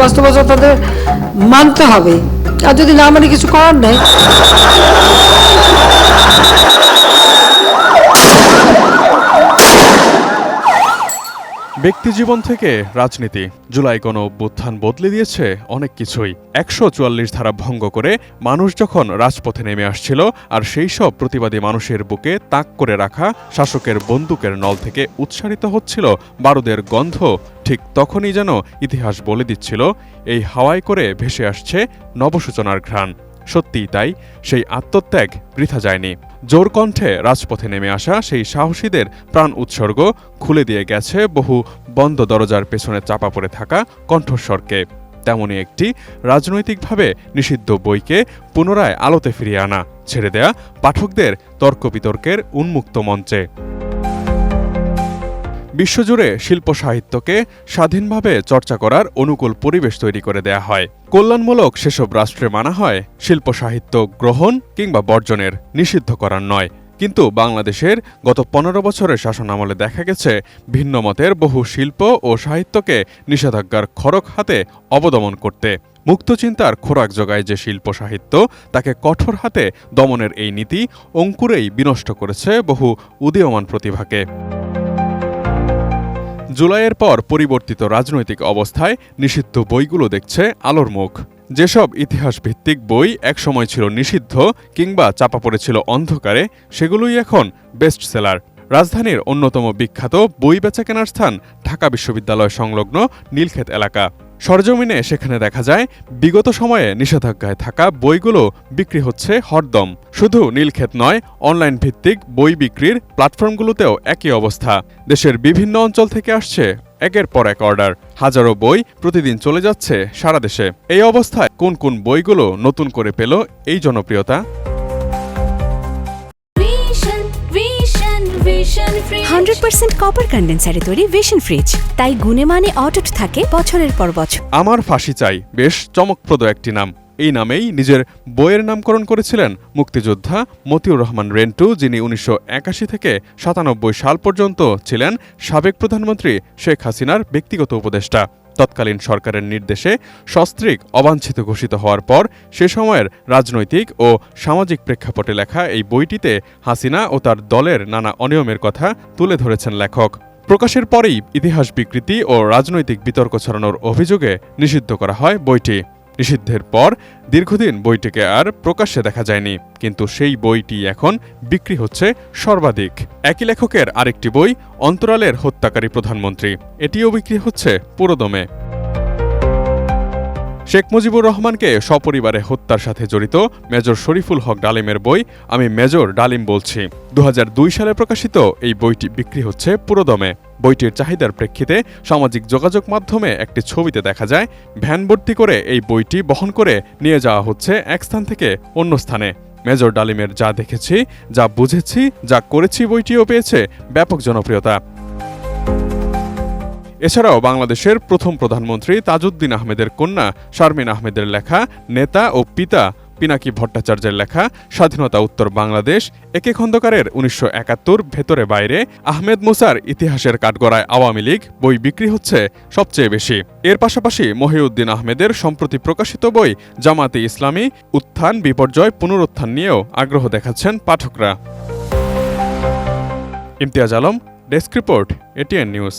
বাস্তবতা তাদের মানতে হবে, আর যদি না মানে কিছু করার নেই। ব্যক্তিজীবন থেকে রাজনীতি, জুলাই গণ অভ্যুত্থান বদলে দিয়েছে অনেক কিছুই। ১৪৪ ধারা ভঙ্গ করে মানুষ যখন রাজপথে নেমে আসছিল, আর সেই সব প্রতিবাদী মানুষের বুকে তাক করে রাখা শাসকের বন্দুকের নল থেকে উৎসারিত হচ্ছিল বারুদের গন্ধ, ঠিক তখনই যেন ইতিহাস বলে দিচ্ছিল এই হাওয়ায় করে ভেসে আসছে নবসূচনার ঘ্রাণ। সত্যিই তাই, সেই আত্মত্যাগ বৃথা যায়নি। জোর কণ্ঠে রাজপথে নেমে আসা সেই সাহসীদের প্রাণ উৎসর্গ খুলে দিয়ে গেছে বহু বন্ধ দরজার পেছনে চাপা পড়ে থাকা কণ্ঠস্বরকে। তেমনই একটি রাজনৈতিকভাবে নিষিদ্ধ বইকে পুনরায় আলোতে ফিরিয়ে আনা, ছেড়ে দেয়া পাঠকদের তর্ক বিতর্কের উন্মুক্ত মঞ্চে। বিশ্বজুড়ে শিল্প সাহিত্যকে স্বাধীনভাবে চর্চা করার অনুকূল পরিবেশ তৈরি করে দেয়া হয়। কল্যাণমূলক সেসব রাষ্ট্রে মানা হয় শিল্প সাহিত্য গ্রহণ কিংবা বর্জনের, নিষিদ্ধ করার নয়। কিন্তু বাংলাদেশের গত ১৫ বছরের শাসনামলে দেখা গেছে ভিন্ন মতের বহু শিল্প ও সাহিত্যকে নিষেধাজ্ঞার খড়গ হাতে অবদমন করতে। মুক্তচিন্তার খোরাক জোগায় যে শিল্প সাহিত্য, তাকে কঠোর হাতে দমনের এই নীতি অঙ্কুরেই বিনষ্ট করেছে বহু উদীয়মান প্রতিভাকে। জুলাইয়ের পর পরিবর্তিত রাজনৈতিক অবস্থায় নিষিদ্ধ বইগুলো দেখছে আলোর মুখ। যেসব ইতিহাসভিত্তিক বই একসময় ছিল নিষিদ্ধ কিংবা চাপা পড়েছিল অন্ধকারে, সেগুলোই এখন বেস্ট সেলার। রাজধানীর অন্যতম বিখ্যাত বই বেচাকেনার স্থান ঢাকা বিশ্ববিদ্যালয় সংলগ্ন নীলক্ষেত এলাকা। সরজমিনে সেখানে দেখা যায় বিগত সময়ে নিষেধাজ্ঞায় থাকা বইগুলো বিক্রি হচ্ছে হরদম। শুধু নীলক্ষেত নয়, অনলাইন ভিত্তিক বই বিক্রির প্ল্যাটফর্মগুলোতেও একই অবস্থা। দেশের বিভিন্ন অঞ্চল থেকে আসছে একের পর এক অর্ডার, হাজারো বই প্রতিদিন চলে যাচ্ছে সারা দেশে। এই অবস্থায় কোন কোন বইগুলো নতুন করে পেল এই জনপ্রিয়তা? 100% কপার কন্ডেন্সারে তৈরি ভিশন ফ্রিজ, তাই গুণে মানে অটুট থাকে বছরের পর বছর। আমার ফাঁসি চাই বেশ চমকপ্রদ একটি নাম। এই নামেই নিজের বইয়ের নামকরণ করেছিলেন মুক্তিযোদ্ধা মতিউর রহমান রেন্টু, যিনি ১৯৮১ থেকে ৯৭ সাল পর্যন্ত ছিলেন সাবেক প্রধানমন্ত্রী শেখ হাসিনার ব্যক্তিগত উপদেষ্টা। তৎকালীন সরকারের নির্দেশে সস্ত্রীক অবাঞ্ছিত ঘোষিত হওয়ার পর সে সময়ের রাজনৈতিক ও সামাজিক প্রেক্ষাপটে লেখা এই বইটিতে হাসিনা ও তার দলের নানা অনিয়মের কথা তুলে ধরেছেন লেখক। প্রকাশের পরেই ইতিহাস বিকৃতি ও রাজনৈতিক বিতর্ক ছড়ানোর অভিযোগে নিষিদ্ধ করা হয় বইটি। নিষিদ্ধের পর দীর্ঘদিন বইটিকে আর প্রকাশ্যে দেখা যায়নি, কিন্তু সেই বইটি এখন বিক্রি হচ্ছে সর্বাধিক। একই লেখকের আরেকটি বই অন্তরালের হত্যাকারী প্রধানমন্ত্রী, এটিও বিক্রি হচ্ছে পুরোদমে। শেখ মুজিবুর রহমানকে সপরিবারে হত্যার সাথে জড়িত মেজর শরীফুল হক ডালিমের বই আমি মেজর ডালিম বলছি ২০০২ সালে প্রকাশিত এই বইটি বিক্রি হচ্ছে পুরোদমে। বইটির চাহিদার প্রেক্ষিতে সামাজিক যোগাযোগ মাধ্যমে একটি ছবিতে দেখা যায় ভ্যান ভর্তি করে এই বইটি বহন করে নিয়ে যাওয়া হচ্ছে এক স্থান থেকে অন্য স্থানে। মেজর ডালিমের যা দেখেছি, যা বুঝেছি, যা করেছি বইটিও পেয়েছে ব্যাপক জনপ্রিয়তা। এছাড়াও বাংলাদেশের প্রথম প্রধানমন্ত্রী তাজউদ্দিন আহমেদের কন্যা শারমিন আহমেদের লেখা নেতা ও পিতা পিনাকি ভট্টাচার্যের লেখা স্বাধীনতা উত্তর বাংলাদেশ, একে খন্দকারের ১৯৭১ ভেতরে বাইরে, আহমেদ মুসার ইতিহাসের কাঠগড়ায় আওয়ামী লীগ বই বিক্রি হচ্ছে সবচেয়ে বেশি। এর পাশাপাশি মহিউদ্দিন আহমেদের সম্প্রতি প্রকাশিত বই জামাতে ইসলামী উত্থান বিপর্যয় পুনরুত্থান নিয়েও আগ্রহ দেখাচ্ছেন পাঠকরা। Imtiaz Alam, desk report, ATN news.